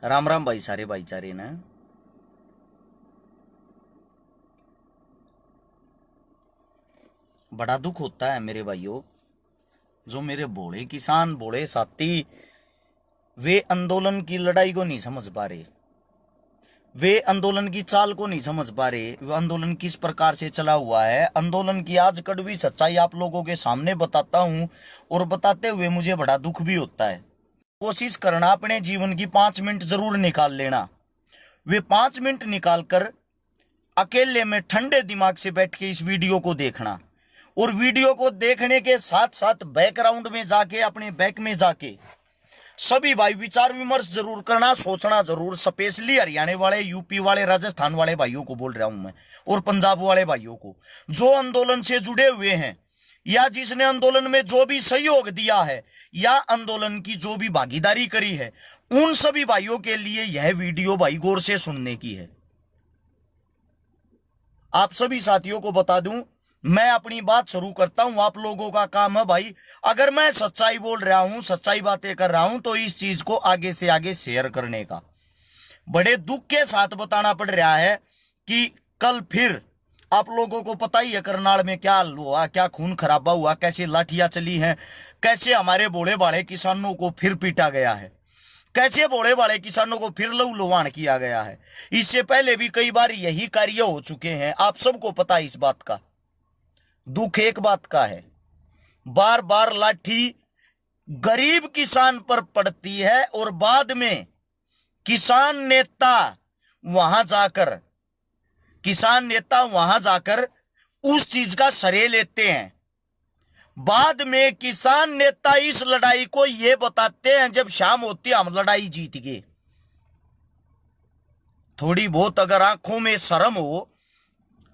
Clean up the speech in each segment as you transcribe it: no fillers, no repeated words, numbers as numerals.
राम राम भाई, सारे भाईचारे ने। बड़ा दुख होता है मेरे भाइयों, जो मेरे भोले किसान, भोले साथी, वे आंदोलन की लड़ाई को नहीं समझ पा रहे, वे आंदोलन की चाल को नहीं समझ पा रहे। वो आंदोलन किस प्रकार से चला हुआ है, आंदोलन की आज कड़वी सच्चाई आप लोगों के सामने बताता हूं, और बताते हुए मुझे बड़ा दुख भी होता है। कोशिश करना, अपने जीवन की 5 मिनट जरूर निकाल लेना। वे 5 मिनट निकालकर अकेले में ठंडे दिमाग से बैठ के इस वीडियो को देखना, और वीडियो को देखने के साथ साथ बैकग्राउंड में जाके, अपने बैक में जाके सभी भाई विचार विमर्श जरूर करना, सोचना जरूर। स्पेशली हरियाणा वाले, यूपी वाले, राजस्थान वाले भाइयों को बोल रहा हूं मैं, और पंजाब वाले भाइयों को जो आंदोलन से जुड़े हुए हैं, या जिसने आंदोलन में जो भी सहयोग दिया है, या आंदोलन की जो भी भागीदारी करी है, उन सभी भाइयों के लिए यह वीडियो भाई गौर से सुनने की है। आप सभी साथियों को बता दूं, मैं अपनी बात शुरू करता हूं, आप लोगों का काम है भाई, अगर मैं सच्चाई बोल रहा हूं, सच्चाई बातें कर रहा हूं, तो इस चीज को आगे से आगे शेयर करने का। बड़े दुख के साथ बताना पड़ रहा है कि कल फिर आप लोगों को पता ही है करनाल में क्या हुआ, क्या खून खराबा हुआ, कैसे लाठियां चली हैं, कैसे हमारे भोले भाले किसानों को फिर पीटा गया है, कैसे भोले भाले किसानों को फिर लहूलुहान किया गया है। इससे पहले भी कई बार यही कार्य हो चुके हैं, आप सबको पता है इस बात का। दुख एक बात का है, बार बार लाठी गरीब किसान पर पड़ती है, और बाद में किसान नेता वहां जाकर उस चीज का श्रेय लेते हैं। बाद में किसान नेता इस लड़ाई को यह बताते हैं, जब शाम होती है, हम लड़ाई जीत गए। थोड़ी बहुत अगर आंखों में शर्म हो,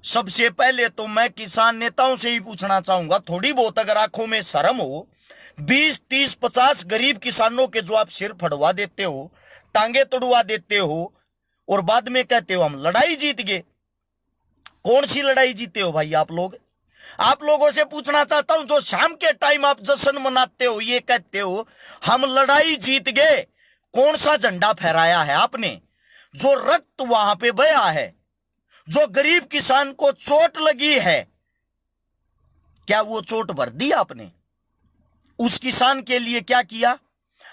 सबसे पहले तो मैं किसान नेताओं से ही पूछना चाहूंगा, थोड़ी बहुत अगर आंखों में शर्म हो, 20, 30, 50 गरीब किसानों के जो आप सिर फड़वा देते हो, टांगे तोड़वा देते हो, और बाद में कहते हो हम लड़ाई जीत गए। कौन सी लड़ाई जीते हो भाई आप लोग? आप लोगों से पूछना चाहता हूं, जो शाम के टाइम आप जश्न मनाते हो, ये कहते हो हम लड़ाई जीत गए, कौन सा झंडा फहराया है आपने? जो रक्त वहां पे बहा है, जो गरीब किसान को चोट लगी है, क्या वो चोट भर दी आपने? उस किसान के लिए क्या किया?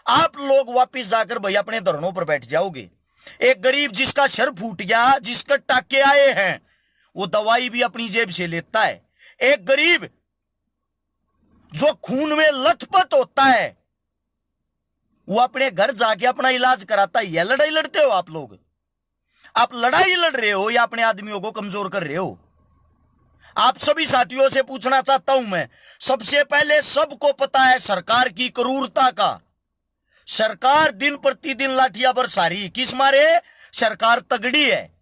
आप लोग वापिस जाकर भाई अपने धरनों पर बैठ जाओगे। एक गरीब जिसका सर फूट गया, जिसका टाके आए हैं, वो दवाई भी अपनी जेब से लेता है। एक गरीब जो खून में लथपथ होता है, वो अपने घर जाके अपना इलाज कराता है। यह लड़ाई लड़ते हो आप लोग? आप लड़ाई लड़ रहे हो या अपने आदमियों को कमजोर कर रहे हो? आप सभी साथियों से पूछना चाहता हूं मैं, सबसे पहले सबको पता है सरकार की क्रूरता का। सरकार दिन प्रतिदिन लाठियां बरसा रही, किस मारे? सरकार तगड़ी है,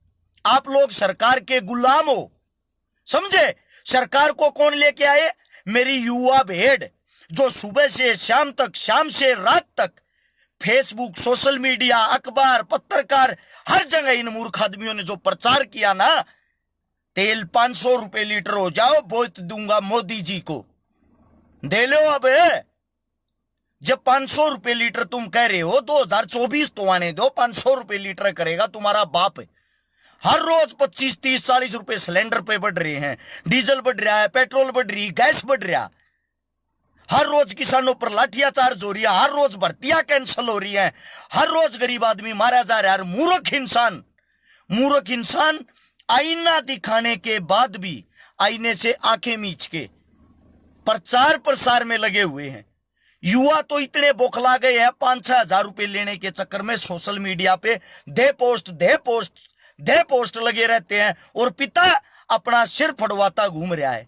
आप लोग सरकार के गुलाम हो, समझे? सरकार को कौन लेके आए? मेरी युवा भेड़, जो सुबह से शाम तक, शाम से रात तक फेसबुक, सोशल मीडिया, अखबार, पत्रकार, हर जगह इन मूर्ख आदमियों ने जो प्रचार किया ना, तेल 500 रुपए लीटर हो जाओ, वोट दूंगा मोदी जी को, दे लो। अब जब 500 रुपए लीटर तुम कह रहे हो, 2024 तो आने दो, 500 रुपए लीटर करेगा तुम्हारा बाप। हर रोज 25, 30, 40 रुपए सिलेंडर पे बढ़ रहे हैं, डीजल बढ़ रहा है, पेट्रोल बढ़ रही, गैस बढ़ रहा, हर रोज किसानों पर लाठियां चार्ज हो रही है, हर रोज भर्तियां कैंसिल हो रही हैं, हर रोज गरीब आदमी मारा जा रहा है। मूर्ख इंसान आईना दिखाने के बाद भी आईने से आंखें मीच के प्रचार प्रसार में लगे हुए हैं। युवा तो इतने बौखला गए हैं, 5-6 हजार रुपए लेने के चक्कर में सोशल मीडिया पे दे पोस्ट लगे रहते हैं, और पिता अपना सिर फड़वाता घूम रहा है।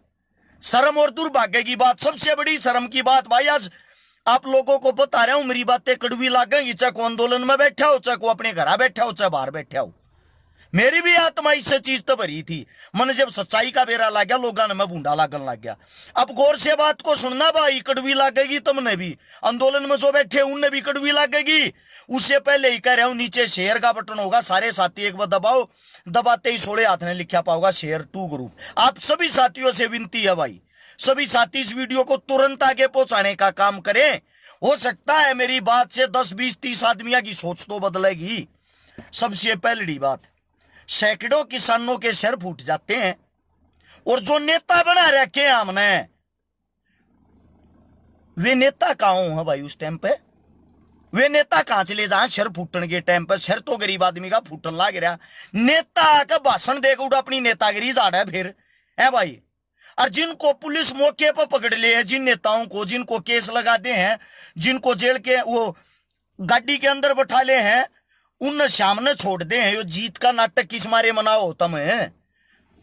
शर्म और दुर्भाग्य की बात, सबसे बड़ी शर्म की बात भाई, आज आप लोगों को बता रहा हूं, मेरी बातें कड़वी लागेंगी, चाहे को आंदोलन में बैठा हो, चाहे को अपने घर बैठा हो, चाहे बाहर बैठा हो। मेरी भी आत्मा इससे चीज तो भरी थी, मन जब सच्चाई का बेरा लग गया, लोगों ने मैं बूंदा लागन लग गया। अब गौर से बात को सुनना भाई, कड़वी लगेगी तुमने भी, आंदोलन में जो बैठे उनने भी कड़वी लगेगी। उससे पहले ही कह रहा हूं, नीचे शेयर का बटन होगा, सारे साथी एक बार दबाओ, दबाते ही सोड़े हाथ ने लिखा पाओगा शेयर टू ग्रुप। आप सभी साथियों से विनती है भाई, सभी साथी इस वीडियो को तुरंत आगे पहुंचाने का काम करें। हो सकता है मेरी बात से 10, 20, 30 आदमियों की सोच तो बदलेगी। सबसे पहली बात, सैकड़ों किसानों के सर फूट जाते हैं, और जो नेता बना रखे हैं हमने, वे नेता कहां है भाई उस टाइम पे? वे नेता कहां चले जाए सर फूटन के टाइम पर? सर तो गरीब आदमी का फूटन लाग रहा, नेता आकर भाषण देकर उड़ा अपनी नेतागिरी झाड़ा फिर है भाई। और जिनको पुलिस मौके पर पकड़ ले है, जिन नेताओं को, जिनको केस लगाते हैं, जिनको जेल के वो गाड़ी के अंदर बैठा ले हैं, उन सामने छोड़ दे हैं। यो जीत का नाटक किस मारे मनाओ तुम है?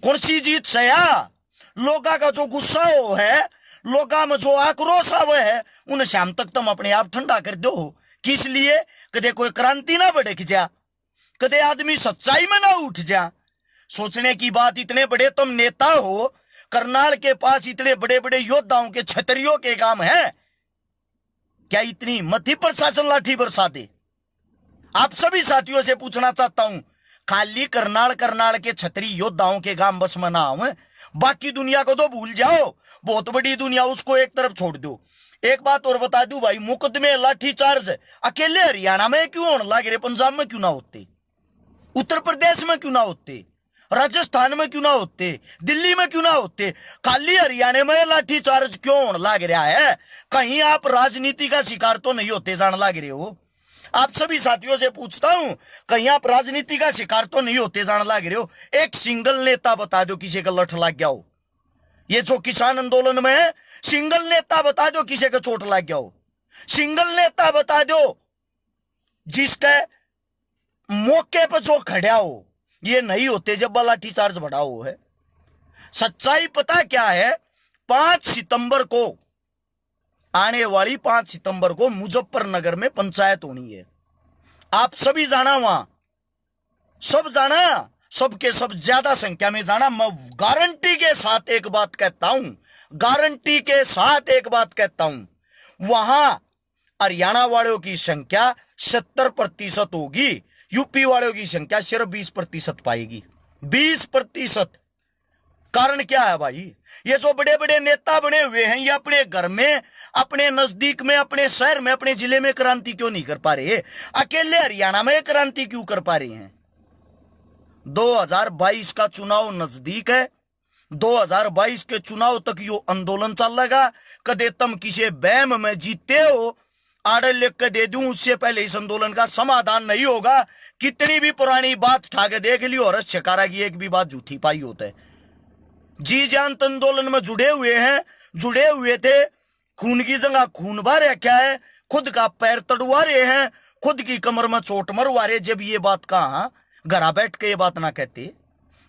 कौन सी जीत सया? लोगा का जो गुस्सा हो है, लोगा में जो आक्रोश आवे है, उन शाम तक तुम अपने आप ठंडा कर दो। किस लिए? कदे कोई क्रांति ना भड़क जा, कदे आदमी सच्चाई में ना उठ जा। सोचने की बात, इतने बड़े तुम नेता हो, करनाल के पास इतने बड़े बड़े योद्धाओं के, छतरियों के काम है, क्या इतनी मध्य प्रशासन लाठी बरसा दे? आप सभी साथियों से पूछना चाहता हूं, खाली करनाल के छतरी योद्धाओं के काम बस में ना आवे, बाकी दुनिया को तो भूल जाओ। बहुत बड़ी दुनिया, उसको एक तरफ छोड़ दो। एक बात और बता दूं भाई, मुकदमे लाठी चार्ज अकेले हरियाणा में क्यों होने लगे रे? पंजाब में क्यों ना होते? उत्तर प्रदेश में क्यों ना होते? राजस्थान में क्यों ना होते? दिल्ली में क्यों ना होते? खाली हरियाणा में लाठी चार्ज क्यों होने लग रहा है? कहीं आप राजनीति का शिकार तो नहीं होते जान लग रहे हो? आप सभी साथियों से पूछता हूं, कहीं आप राजनीति का शिकार तो नहीं होते जान लग रहे हो? एक सिंगल नेता बता दो किसी का लठ लग गया हो, ये जो किसान आंदोलन में है, सिंगल नेता बता दो किसी का चोट लग गया हो। सिंगल नेता बता दो जिसके मौके पर जो खड़ा हो। ये नहीं होते जब लाठी चार्ज बढ़ाओ है। सच्चाई पता क्या है? 5 सितंबर को, आने वाली 5 सितंबर को मुजफ्फरनगर में पंचायत होनी है। आप सभी जाना, वहां सब जाना, सबके सब ज्यादा संख्या में जाना। मैं गारंटी के साथ एक बात कहता हूं, गारंटी के साथ एक बात कहता हूं, वहां हरियाणा वालों की संख्या 70% होगी, यूपी वालों की संख्या सिर्फ 20% पाएगी। 20%। कारण क्या है भाई? ये जो बड़े बड़े नेता बने हुए हैं, ये अपने घर में, अपने नजदीक में, अपने शहर में, अपने जिले में क्रांति क्यों नहीं कर पा रहे? अकेले हरियाणा में क्रांति क्यों कर पा रहे हैं? 2022 का चुनाव नजदीक है। 2022 के चुनाव तक यो आंदोलन चलेगा। कदे तुम किसी बैम में जीते हो, आर्डर लिख के दे दूं, उससे पहले इस आंदोलन का समाधान नहीं होगा। कितनी भी पुरानी बात ठाके देख ली, और शकारा की एक भी बात झूठी पाई होता है। जी जान आंदोलन में जुड़े हुए हैं, जुड़े हुए थे, खून की जगह खून भर रखा है, खुद का पैर तड़वा रहे हैं, खुद की कमर में चोट मरवा रहे। जब ये बात कहा, घरा बैठ के ये बात ना कहते,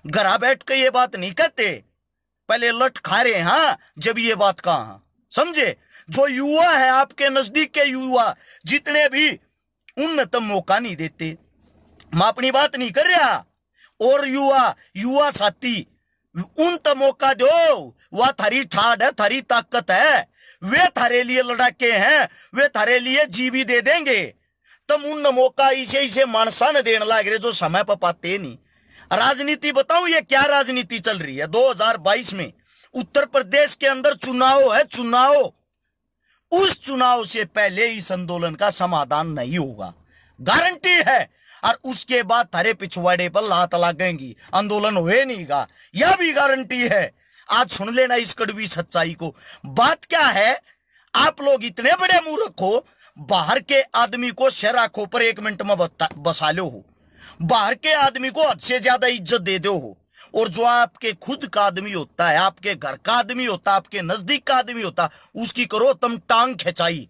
घरा बैठ के ये बात नहीं कहते, पहले लट खा रहे। हाँ, जब ये बात कहा, समझे? जो युवा है, आपके नजदीक के युवा जितने भी, उन तब मौका नहीं देते। मैं अपनी बात नहीं कर रहा, और युवा साथी, उन तब मौका दो। वह थारी ठाड है, थारी ताकत है, वे थारे लिए लड़ाके हैं, वे थारे लिए जी भी दे देंगे। तुम उन मौका इसे मानसा न देने लग रहे जो समय पर पाते नहीं। राजनीति बताऊं ये क्या राजनीति चल रही है? 2022 में उत्तर प्रदेश के अंदर चुनाव है, चुनाव। उस चुनाव से पहले इस आंदोलन का समाधान नहीं होगा, गारंटी है। और उसके बाद थारे पिछवाड़े पर लात लगेंगी, आंदोलन हुए नहींगा, यह भी गारंटी है। आज सुन लेना इस कड़वी सच्चाई को। बात क्या है? आप लोग इतने बड़े मूर्ख हो, बाहर के आदमी को शहर आंखों पर 1 मिनट में बसा लो हो, बाहर के आदमी को हद से ज्यादा इज्जत दे दो हो, और जो आपके खुद का आदमी होता है, आपके घर का आदमी होता है, आपके नजदीक का आदमी होता, उसकी करो तुम टांग खिंचाई।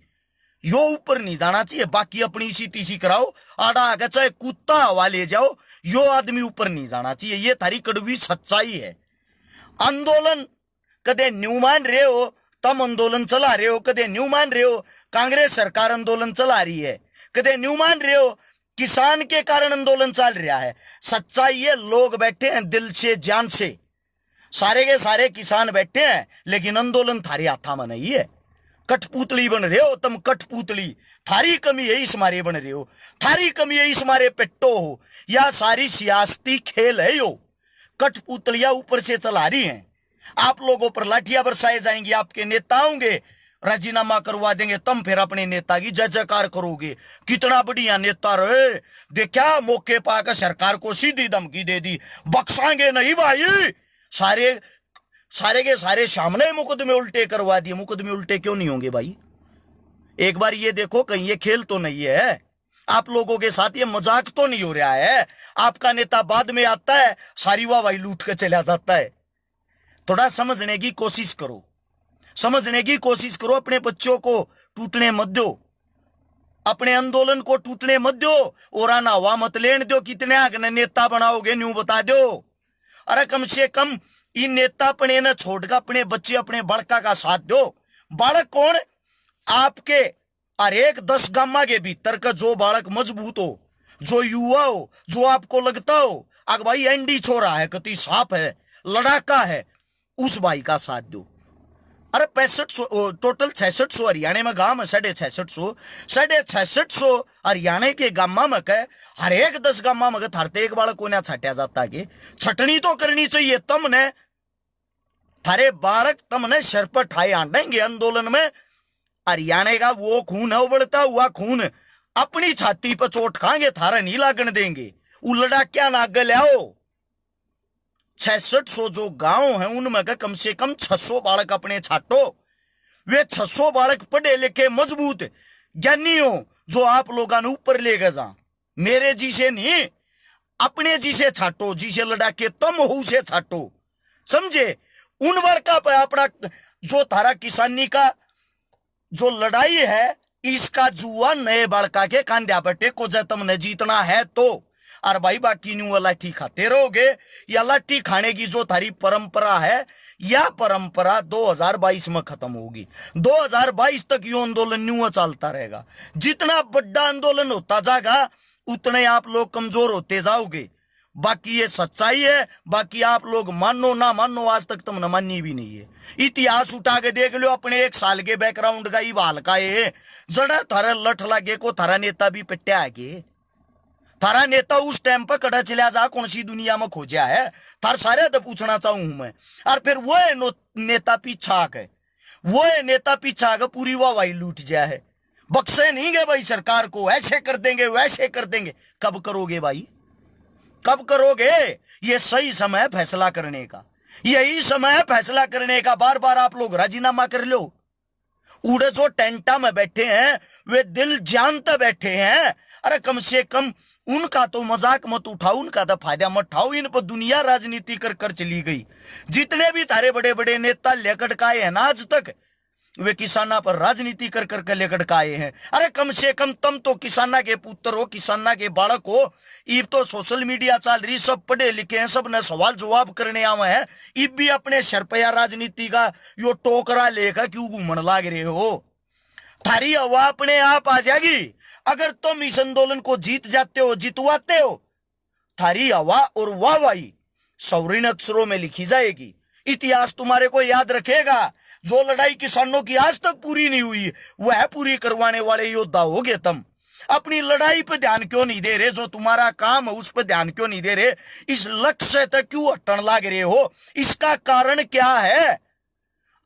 यो ऊपर नहीं जाना चाहिए, बाकी अपनी इसी तीसी कराओ, आड़ा आगे चाहे कुत्ता हवा ले जाओ, यो आदमी ऊपर नहीं जाना चाहिए। ये थारी कड़वी सच्चाई है। आंदोलन कदे न्यू मान रहे हो, तुम आंदोलन चला रहे हो, कदे न्यू मान रहे हो कांग्रेस सरकार आंदोलन चला रही है, कदे न्यू मान रहे हो किसान के कारण आंदोलन चल रहा है। सच्चाई है, लोग बैठे हैं दिल से, जान से, सारे के सारे किसान बैठे हैं, लेकिन आंदोलन थारे हाथा में नहीं है। कठपुतली बन रहे हो तुम, कठपुतली। थारी कमी है इस मारे बन रहे हो, थारी कमी है इस मारे पेट्टो हो, या सारी सियासती खेल है यो। कठपुतलियां ऊपर से चला रही हैं, आप लोगों पर लाठियां बरसाए जाएंगी, आपके नेता होंगे, राजीनामा करवा देंगे, तुम फिर अपने नेता की जय जयकार करोगे। कितना बढ़िया नेता रहे, देखा मौके पाकर सरकार को सीधी धमकी दे दी, बख्शांगे नहीं भाई। सारे सारे के सारे सामने मुकदमे उल्टे करवा दिए। मुकदमे उल्टे क्यों नहीं होंगे भाई? एक बार ये देखो, कहीं ये खेल तो नहीं है, आप लोगों के साथ ये मजाक तो नहीं हो रहा है। आपका नेता बाद में आता है, सारी वाहवाही लूट के चला जाता है। थोड़ा समझने की कोशिश करो, समझने की कोशिश करो। अपने बच्चों को टूटने मत दो, अपने आंदोलन को टूटने मत दो, और आना हवा मत लेने दो। कितने आगे नेता बनाओगे न्यू बता दो। अरे कम से कम इन नेता अपने न छोड़कर अपने बच्चे, अपने बड़का का साथ दो। बालक कौन? आपके हर एक 10 गामा के भीतर का जो बालक मजबूत हो, जो युवा हो, जो आपको लगता हो अग भाई एंडी छोरा है, कति साफ है, लड़ाका है, उस भाई का साथ दो। अरे 6500 टोटल 6600 हरियाणा में गांव है, 6650 हरियाणा के गामा में कह हर एक 10 गामा में थारते एक बालक को ना छाटा जाता के छटनी तो करनी चाहिए। तुमने थारे बालक तुमने सिर पर ठाए आंडेंगे आंदोलन में। हरियाणा का वो खून है, उबलता हुआ खून, अपनी छाती पर चोट खाएंगे, थारा नहीं लागन देंगे। उलड़ा क्या नाग लाओ। 6600 जो गांव है उनमें कम से कम 600 बालक अपने छाटो। वे 600 बालक पढ़े लिखे मजबूत ज्ञानी हो, जो आप लोगों ने ऊपर लेके जा। मेरे जी से नहीं, अपने जी से छाटो, जी से लड़ा के तुम हो से छाटो, समझे? उन बालका पर अपना जो थारा किसानी का जो लड़ाई है, इसका जुआ नए बालका के कांध्या पर टेको। जब तुमने जीतना है तो। और भाई बाकी न्यू लाठी खाते रहोगे, या लाठी खाने की जो थारी परंपरा है, या परंपरा 2022 में खत्म होगी। 2022 तक यो आंदोलन न्यू चलता रहेगा। जितना बड़ा आंदोलन होता जाएगा उतने आप लोग कमजोर होते जाओगे। बाकी ये सच्चाई है। बाकी आप लोग मानो ना मानो, आज तक तुमने मानी भी नहीं है। इतिहास उठा के देख लो अपने 1 साल के बैकग्राउंड का, ही हाल का है। जड़ा थारा लठ लागे को थारा नेता भी पिट्या है के? थारा नेता उस टाइम पर कड़ा चला जा, कौन सी दुनिया में खोजा है? थार सारे तो पूछना चाहूं मैं। और फिर वो नेता पीछा के, वो नेता पीछा के पूरी वाहवाही लूट जाए है। बख्शे नहीं गए भाई सरकार को, ऐसे कर देंगे वैसे कर देंगे। कब करोगे भाई, कब करोगे? ये सही समय है फैसला करने का, यही समय है फैसला करने का। बार बार आप लोग राजीनामा कर लो। उड़े जो टेंटा में बैठे हैं वे दिल जानते बैठे हैं। अरे कम से कम उनका तो मजाक मत उठाओ, उनका तो फायदा मत उठाओ। इन पर दुनिया राजनीति कर कर चली गई। जितने भी तारे बड़े बड़े नेता लेकर का आए हैं ना आज तक, वे किसाना पर राजनीति कर कर के लेकर का आए हैं। अरे कम से कम तुम तो किसाना के पुत्र हो, किसाना के बालक हो। इब तो सोशल मीडिया चल रही, सब पढ़े लिखे हैं, सब ने सवाल जवाब करने आवे हैं। इब भी अपने शरपया राजनीति का यो टोकरा लेकर क्यों घूमने लाग रहे हो? थारी हवा अपने आप आ जाएगी अगर तुम इस आंदोलन को जीत जाते हो, जितवाते हो। थारी हवा और वाहवाही स्वर्ण अक्षरों में लिखी जाएगी। इतिहास तुम्हारे को याद रखेगा। जो लड़ाई किसानों की आज तक पूरी नहीं हुई, वह पूरी करवाने वाले योद्धा होगे तुम। अपनी लड़ाई पे ध्यान क्यों नहीं दे रहे? जो तुम्हारा काम है उस पर ध्यान क्यों नहीं दे रहे? इस लक्ष्य तक क्यों हटन लाग रहे हो? इसका कारण क्या है?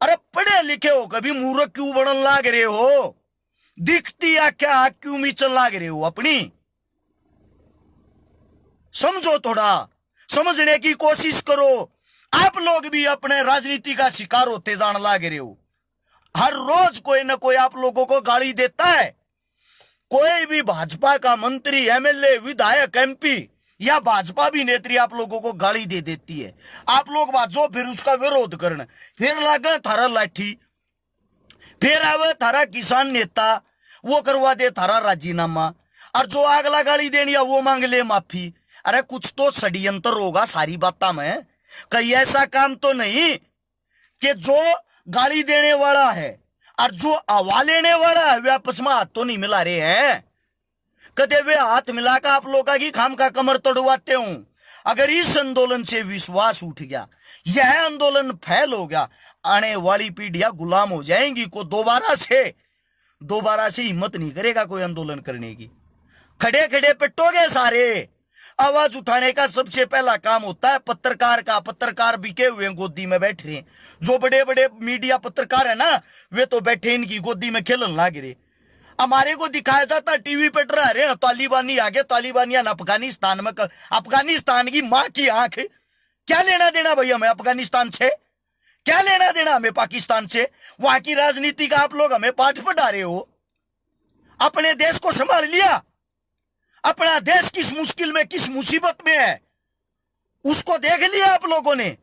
अरे पढ़े लिखे हो, कभी मूर्ख क्यों बनन लाग रहे हो? दिखती या क्या क्यों मिचन लाग रहे हो? अपनी समझो, थोड़ा समझने की कोशिश करो। आप लोग भी अपने राजनीति का शिकार होते जान लाग रहे हो। हर रोज कोई ना कोई आप लोगों को गाली देता है। कोई भी भाजपा का मंत्री, एमएलए, विधायक, एमपी या भाजपा भी नेत्री आप लोगों को गाली दे देती है। आप लोग बाजो फिर उसका विरोध करना, फिर लागे थारा लाठी, फिर आवे थारा किसान नेता, वो करवा दे थारा राजीनामा, और जो अगला गाली देनी है वो मांग ले माफी। अरे कुछ तो षड्यंत्र होगा सारी बातों में। कहीं ऐसा काम तो नहीं कि जो गाली देने वाला है और जो हवा लेने वाला है वे आपस में हाथ तो नहीं मिला रहे हैं? कदे वे हाथ मिलाकर आप लोगों की खाम का कमर तोड़वाते हूं। अगर इस आंदोलन से विश्वास उठ गया, यह आंदोलन फैल हो गया, आने वाली पीढ़ियां गुलाम हो जाएंगी। को दोबारा से हिम्मत नहीं करेगा कोई आंदोलन करने की। खड़े खड़े पिटोगे सारे। आवाज उठाने का सबसे पहला काम होता है पत्रकार का। पत्रकार बिके हुए गोदी में बैठ रहे हैं, जो बड़े बड़े मीडिया पत्रकार है ना, वे तो बैठे इनकी गोदी में खेलन लाग रहे। हमारे को दिखाया जाता टीवी पे डरा रहे हैं तालिबानी आगे, तालिबानियान अफगानिस्तान में। अफगानिस्तान की मां की आंख, क्या लेना देना भाई हमें अफगानिस्तान से? क्या लेना देना हमें पाकिस्तान से? वहां की राजनीति का आप लोग हमें पाठ पढ़ा रहे हो। अपने देश को संभाल लिया? अपना देश किस मुश्किल में, किस मुसीबत में है, उसको देख लिया आप लोगों ने?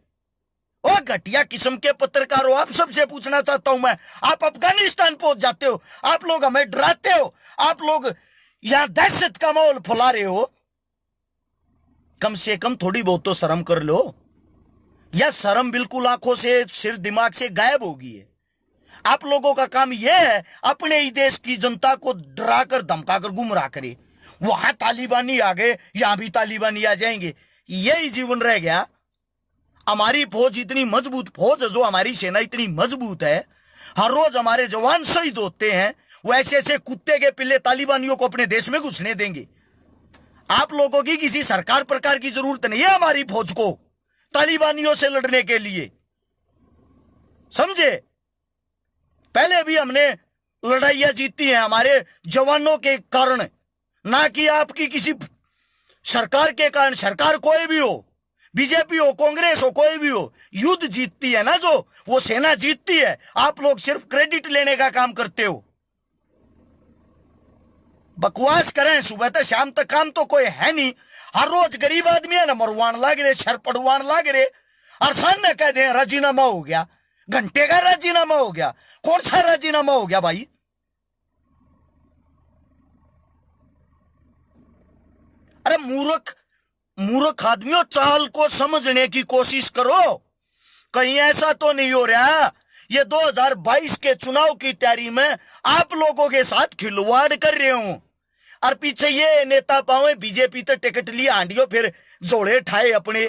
ओ घटिया किस्म के पत्रकारों, आप सबसे पूछना चाहता हूं मैं, आप अफगानिस्तान पहुंच जाते हो, आप लोग हमें डराते हो, आप लोग यहां दहशत का माहौल फैला रहे हो। कम से कम थोड़ी बहुत तो शर्म कर लो। या शर्म बिल्कुल आंखों से, सिर दिमाग से गायब हो गई है। आप लोगों का काम यह है अपने ही देश की जनता को डराकर धमकाकर गुमराह करे। वहां तालिबानी आ गए, यहां भी तालिबानी आ जाएंगे, यही जीवन रह गया। हमारी फौज इतनी मजबूत फौज है, जो हमारी सेना इतनी मजबूत है, हर रोज हमारे जवान शहीद होते हैं, वो ऐसे ऐसे कुत्ते के पिल्ले तालिबानियों को अपने देश में घुसने देंगे? आप लोगों की किसी सरकार प्रकार की जरूरत नहीं है हमारी फौज को तालिबानियों से लड़ने के लिए, समझे? पहले भी हमने लड़ाइयां जीती हैं हमारे जवानों के कारण, ना कि आपकी किसी सरकार के कारण। सरकार कोई भी हो, बीजेपी हो, कांग्रेस हो, कोई भी हो, युद्ध जीतती है ना, जो वो सेना जीतती है। आप लोग सिर्फ क्रेडिट लेने का काम करते हो। बकवास करें सुबह तक शाम तक, काम तो कोई है नहीं। हर रोज गरीब आदमी है ना मरवान लाग रहे, शर पड़वान लाग रहे, और सामने कह दे राजीनामा हो गया। घंटे का राजीनामा हो गया? कौन सा राजीनामा हो गया भाई? अरे मूर्ख आदमियों, चाल को समझने की कोशिश करो। कहीं ऐसा तो नहीं हो रहा ये 2022 के चुनाव की तैयारी में आप लोगों के साथ खिलवाड़ कर रहे हूं, और पीछे ये नेता पावे बीजेपी तो टिकट लिए आंडियो, फिर जोड़े ठाए अपने।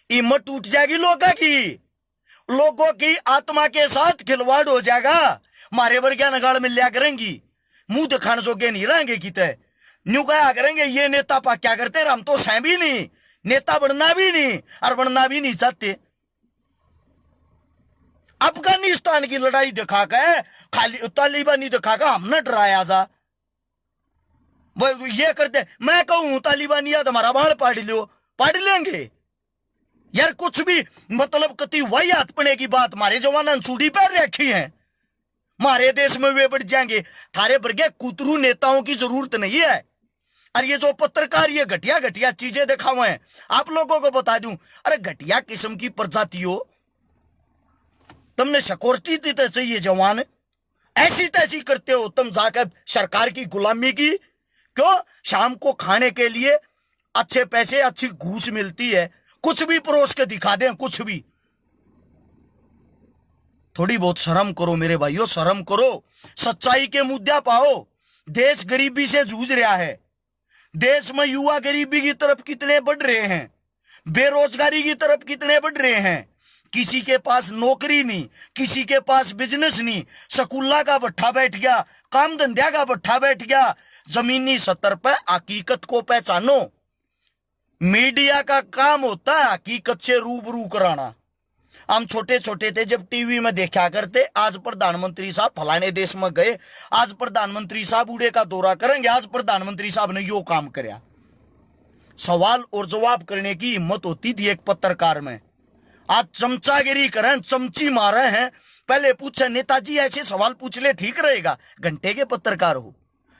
हिम्मत टूट जाएगी लोगों की आत्मा के साथ खिलवाड़ हो जाएगा। मारे वर्गिया नगाड़ में लिया करेंगी, मुंह दिखाने जोगे नहीं रहेंगे किते। न्यू कहा करेंगे ये नेता पा क्या करते, हम तो सह भी नहीं, नेता बनना भी नहीं और बनना भी नहीं चाहते। अफगानिस्तान की लड़ाई दिखाकर, खाली तालिबानी दिखाकर हमने डराया जा। वो ये करते, मैं कहूं तालिबानी या तुम्हारा बाल पाड़ लो, पाड़ लेंगे यार। कुछ भी मतलब कति वही हाथपने की बात, मारे जवान चूड़ी पैर रखी है, मारे देश में वे बढ़ जाएंगे। थारे वर्गे कुतरू नेताओं की जरूरत नहीं है। और ये जो पत्रकार ये घटिया घटिया चीजें दिखावे हैं, आप लोगों को बता दूं, अरे घटिया किस्म की प्रजातियों, तुमने सिक्योरिटी दी तो चाहिए जवान, ऐसी तैसी करते हो तुम जाकर सरकार की गुलामी की। क्यों? शाम को खाने के लिए अच्छे पैसे, अच्छी घूस मिलती है, कुछ भी परोस के दिखा दें, कुछ भी। थोड़ी बहुत शर्म करो मेरे भाइयों, शर्म करो। सच्चाई के मुद्दा पाओ। देश गरीबी से जूझ रहा है। देश में युवा गरीबी की तरफ कितने बढ़ रहे हैं, बेरोजगारी की तरफ कितने बढ़ रहे हैं। किसी के पास नौकरी नहीं, किसी के पास बिजनेस नहीं, स्कूला का भट्ठा बैठ गया, काम धंधा का भट्ठा बैठ गया। जमीनी स्तर पर हकीकत को पहचानो। मीडिया का काम होता है हकीकत से रूबरू कराना। हम छोटे छोटे थे जब टीवी में देखा करते, आज प्रधानमंत्री साहब फलाने देश में गए, आज प्रधानमंत्री साहब उड़े का दौरा करेंगे, आज प्रधानमंत्री साहब ने यो काम कराया। सवाल और जवाब करने की हिम्मत होती थी एक पत्रकार में। आज चमचागिरी करें, चमची मारे हैं। पहले पूछे नेताजी ऐसे सवाल पूछ ले ठीक रहेगा? घंटे के पत्रकार हो,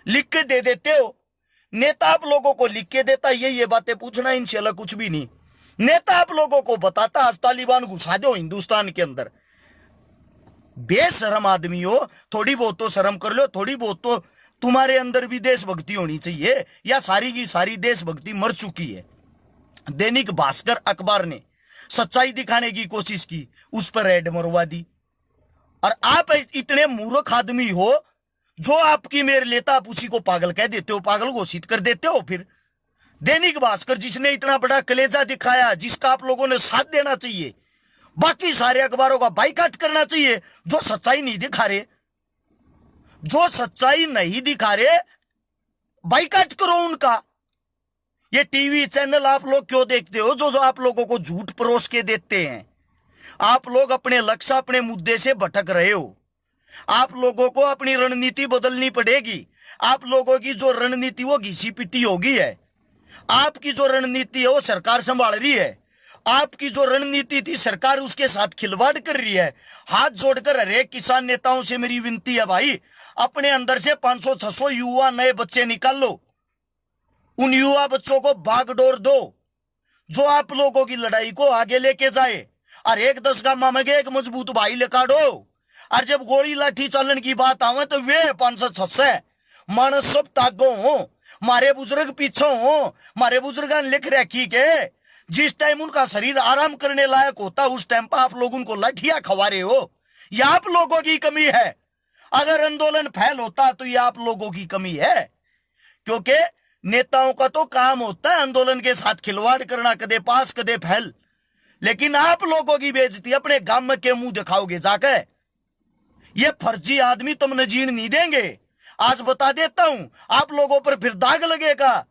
लिख के दे देते हो। नेता आप लोगों को लिख के देता ये बातें पूछना, इनसे अलग कुछ भी नहीं। नेता आप लोगों को बताता आज तालिबान घुसा दो हिंदुस्तान के अंदर। बेशरम आदमी हो, थोड़ी बहुत तो शर्म कर लो। थोड़ी बहुत तो तुम्हारे अंदर भी देशभक्ति होनी चाहिए, या सारी की सारी देशभक्ति मर चुकी है। दैनिक भास्कर अखबार ने सच्चाई दिखाने की कोशिश की, उस पर रेड मरवा दी। और आप इतने मूर्ख आदमी हो जो आपकी मेरे लेता, आप उसी को पागल कह देते हो, पागल घोषित कर देते हो। फिर दैनिक भास्कर जिसने इतना बड़ा कलेजा दिखाया, जिसका आप लोगों ने साथ देना चाहिए, बाकी सारे अखबारों का बाइकाट करना चाहिए जो सच्चाई नहीं दिखा रहे। जो सच्चाई नहीं दिखा रहे बाइकाट करो उनका। ये टीवी चैनल आप लोग क्यों देखते हो जो जो आप लोगों को झूठ परोस के देते हैं? आप लोग अपने लक्ष्य अपने मुद्दे से भटक रहे हो। आप लोगों को अपनी रणनीति बदलनी पड़ेगी। आप लोगों की जो रणनीति वो घिसी पिटी होगी है। आपकी जो रणनीति है वो सरकार संभाल रही है। आपकी जो रणनीति थी सरकार उसके साथ खिलवाड़ कर रही है। हाथ जोड़कर हरेक किसान नेताओं से मेरी विनती है भाई, अपने अंदर से 500-600 युवा नए बच्चे निकाल लो। उन युवा बच्चों को बागडोर दो जो आप लोगों की लड़ाई को आगे लेके जाए। और एक 10 गामा में एक मजबूत भाई लेकाड़ो। और जब गोली लाठी चलन की बात आवे तो वे 500-600 मानस सब तागो हो, मारे बुजुर्ग पीछे हो। मारे बुजुर्ग लिख रखी के जिस टाइम उनका शरीर आराम करने लायक होता उस टाइम पर आप लोग उनको लाठियां खवा रहे हो। यह आप लोगों की कमी है। अगर आंदोलन फैल होता तो यह आप लोगों की कमी है, क्योंकि नेताओं का तो काम होता है आंदोलन के साथ खिलवाड़ करना, कदे पास कदे फैल। लेकिन आप लोगों की बेइज्जती अपने गांव में के मुंह दिखाओगे जाके। ये फर्जी आदमी तुमने जीण नहीं देंगे। आज बता देता हूं, आप लोगों पर फिर दाग लगेगा,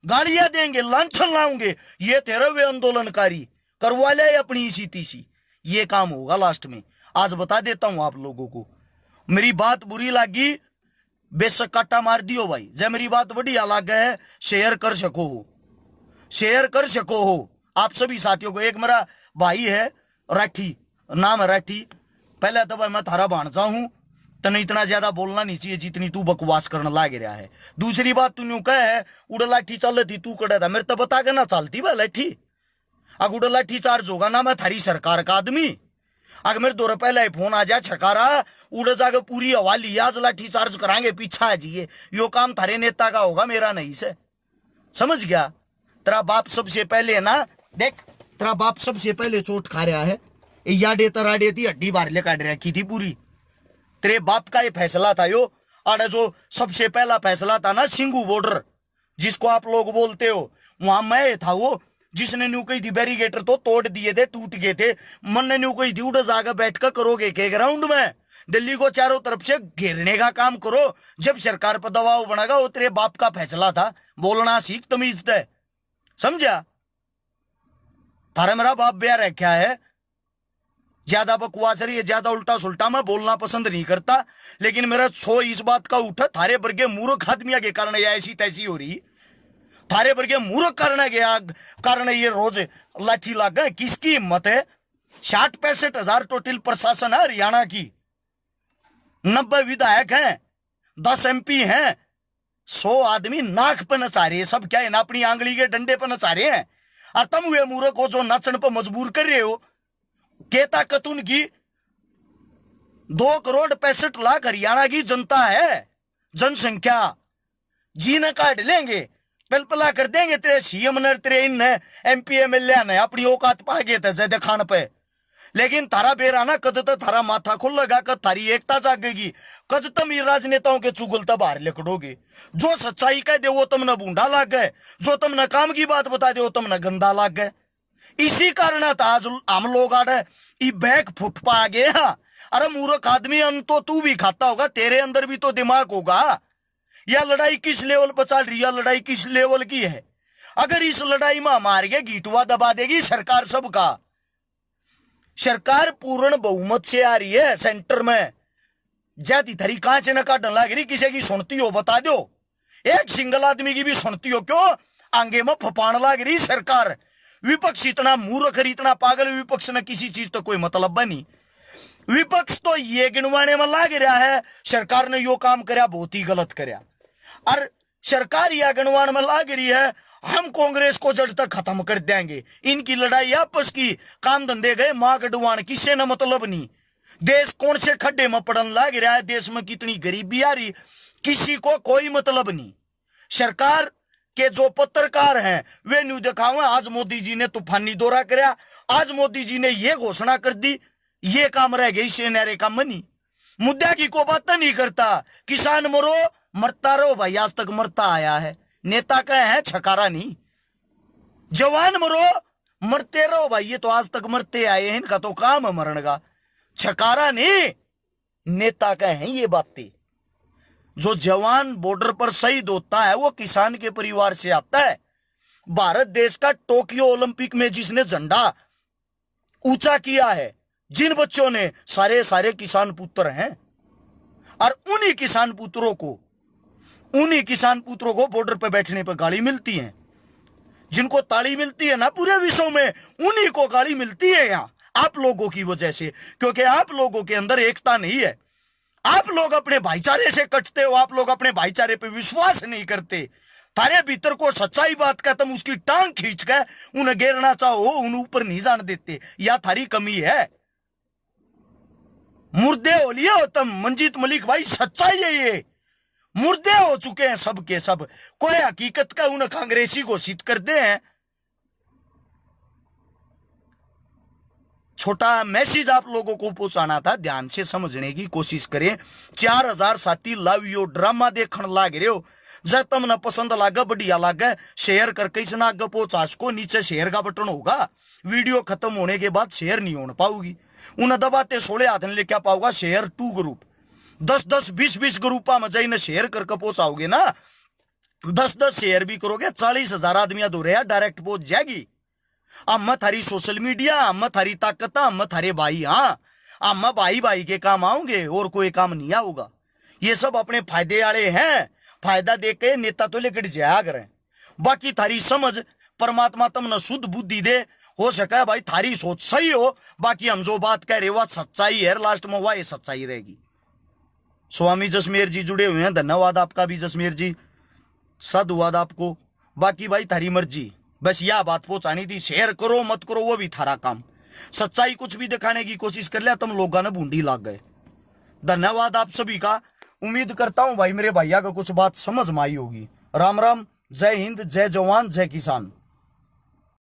गालियां देंगे, लांछन लाऊंगे। ये तेरे वे आंदोलनकारी करवा ले अपनी इसी तीसी, ये काम होगा लास्ट में। आज बता देता हूं आप लोगों को। मेरी बात बुरी लगी बेशक काटा मार दियो भाई। जब मेरी बात बढ़िया लग है शेयर कर सको हो, शेयर कर सको हो आप सभी साथियों को। एक मेरा भाई है राठी, नाम है राठी। पहले तो भाई मैं थारा भाणजा हूं, तने इतना ज्यादा बोलना नहीं चाहिए जितनी तू बकवास करने लाग रहा है। दूसरी बात तू यूं कहे उड़ लाठी चल थी तू कड़ा था, मेरे तो बता के ना चलती भाई लाठी। अगर उड़ लाठी चार्ज होगा ना मैं थारी सरकार का आदमी। अगर मेरे 2 रुपए लाई फोन आ जाए छकारा उड़ जाकर पूरी हवा लिया आज लाठी चार्ज कराएंगे पीछा आ जाइए, यो काम थारे नेता का होगा मेरा नहीं से। समझ गया? तेरा बाप सबसे पहले ना देख, तेरा बाप सबसे पहले चोट खा रहा है। याडे तराडे थी हड्डी बाहर ले काट रखी थी पूरी। तेरे बाप का ये फैसला था यो। और जो सबसे पहला फैसला था ना सिंगू बॉर्डर जिसको आप लोग बोलते हो, वहां मैं था वो जिसने न्यू कही थी बैरिगेटर तो तोड़ दिए थे, टूट गए थे। मन ने न्यू कही थी उड़ जाकर बैठ कर करोगे के ग्राउंड में, दिल्ली को चारों तरफ से घेरने का काम करो। जब सरकार पर दबाव बनागा वो तेरे बाप का फैसला था। बोलना सीख तमीज है, समझा? थारा मेरा बाप ब्याह रखा है। ज्यादा बकवास रही है, ज्यादा उल्टा सुल्टा मैं बोलना पसंद नहीं करता, लेकिन मेरा सो इस बात का उठा थारे वर्गे मूर्ख आदमिया के कारण ये ऐसी तैसी हो रही। थारे वर्गे मूर्ख कारण ये रोज लाठी लाग गए। किसकी हिम्मत है? 60-65 हजार टोटल प्रशासन है हरियाणा की, 90 विधायक हैं, 10 MP हैं, 100 आदमी नाक पर नचा रहे हैं। सब क्या है ना अपनी आंगली के डंडे पर नचा रहे हैं। और तुम वे मूर्ख को जो नाचन पर मजबूर कर रहे हो। के ताकत उनकी 2,65,00,000 हरियाणा की जनता है, जनसंख्या। जीने काट लेंगे, पलपला कर देंगे तेरे CM ने, तेरे इन MP MLA ने अपनी औकात पा गए थे जैदे खान पे। लेकिन थारा बेरा ना कद तो थारा माथा खुल लगा, कद थारी एकता जागेगी, कद तुम ये राजनेताओं के चुगलता बाहर लिकड़ोगे। जो सच्चाई कह दे वो तुमने बूंढा लाग गए, जो तुमने काम की बात बता दे वो तुमने गंदा लाग गए। इसी कारण आज हम लोग आड़े बैग फुट पा गए। हाँ, अरे मूर्ख आदमी, अन्न तो तू भी खाता होगा, तेरे अंदर भी तो दिमाग होगा। यह लड़ाई किस लेवल पर चल रही है? लड़ाई किस लेवल की है? अगर इस लड़ाई में हमारे गए घीटवा दबा देगी सरकार सबका। सरकार पूर्ण बहुमत से आ रही है सेंटर में। जाती थरी कांच न काटने लग रही, किसी की सुनती हो बता दो, एक सिंगल आदमी की भी सुनती हो क्यों? आगे में फपान लग रही सरकार। विपक्ष इतना मूर्ख, इतना पागल, विपक्ष ने किसी चीज तो कोई मतलब नहीं। विपक्ष तो ये गिनवाने में लग रहा है सरकार ने यो काम करया बहुत ही गलत करया, और सरकार यह गिनवाने में लग रही है हम कांग्रेस को जड़ तक खत्म कर देंगे। इनकी लड़ाई आपस की, काम धंधे गए मां गडवान, किसी ने मतलब नहीं। देश कौन से खड्डे में पड़न लग रहा है, देश में कितनी गरीबी आ रही, किसी को कोई मतलब नहीं। सरकार के जो पत्रकार हैं वे न्यू दिखावे आज मोदी जी ने तूफानी दौरा कराया, आज मोदी जी ने ये घोषणा कर दी, ये काम रह गई सेनारे का मनी। मुद्दा की को बात नहीं करता। किसान मरो मरता रहो भाई, आज तक मरता आया है। नेता का है छकारा नहीं। जवान मरो मरते रहो भाई, ये तो आज तक मरते आए हैं, इनका तो काम है मरण का। छकारा नहीं, नेता का है ये बातें। जो जवान बॉर्डर पर शहीद होता है वो किसान के परिवार से आता है। भारत देश का टोक्यो ओलंपिक में जिसने झंडा ऊंचा किया है, जिन बच्चों ने, सारे सारे किसान पुत्र हैं। और उन्हीं किसान पुत्रों को बॉर्डर पर बैठने पर गाली मिलती है। जिनको ताली मिलती है ना पूरे विश्व में, उन्हीं को गाली मिलती है यहां, आप लोगों की वजह से। क्योंकि आप लोगों के अंदर एकता नहीं है, आप लोग अपने भाईचारे से कटते हो, आप लोग अपने भाईचारे पे विश्वास नहीं करते। थारे भीतर को सच्चाई बात का तुम उसकी टांग खींच के उन्हें घेरना चाहो, उन्हें ऊपर नहीं जान देते, या थारी कमी है। मुर्दे हो लिए हो तुम मंजीत मलिक भाई, सच्चाई है ये। मुर्दे हो चुके हैं सब के सब, कोई हकीकत का उन्हें कांग्रेसी घोषित कर दे हैं। छोटा मैसेज आप लोगों को पहुंचाना था, ध्यान से समझने की कोशिश करें। 4000 साथी लव यू ड्रामा देखने लाग रहे हो, जब तुमने पसंद लागे, बढ़िया लागे, शेयर करके इसना आगे पहुंचा सको। नीचे शेयर का बटन होगा, वीडियो खत्म होने के बाद शेयर नहीं होने पाऊगी, उन्हें दबाते 16 हाथ में लेके पाऊंगा। शेयर 2 ग्रुप, 10-10, 20-20 ग्रुपा में जाइए शेयर करके पहुंचाओगे ना, 10-10 शेयर भी करोगे, 40,000 आदमियां दो रहे डायरेक्ट पहुंच जाएगी। अम्मा थारी सोशल मीडिया, अम्मा थारी ताकत, अम्मा थारे भाई, हाँ अम्मा भाई के काम आओगे, और कोई काम नहीं आऊगा। ये सब अपने फायदे वाले हैं, फायदा दे के नेता तो लेकर जाया करें। बाकी थारी समझ, परमात्मा तुमने शुद्ध बुद्धि दे, हो सके भाई थारी सोच सही हो, बाकी हम जो बात कह रहे वह सच्चाई है, लास्ट में वह सच्चाई रहेगी। स्वामी जसमेर जी जुड़े हुए हैं, धन्यवाद आपका भी जसमेर जी, साधुवाद आपको। बाकी भाई थारी मर्जी, बस यह बात पहुंचानी थी। शेयर करो मत करो वो भी थारा काम, सच्चाई कुछ भी दिखाने की कोशिश कर लिया तुम लोगों ने बूंदी लाग गए। धन्यवाद आप सभी का। उम्मीद करता हूं भाई मेरे भैया को कुछ बात समझ में आई होगी। राम राम, जय हिंद, जय जवान, जय किसान।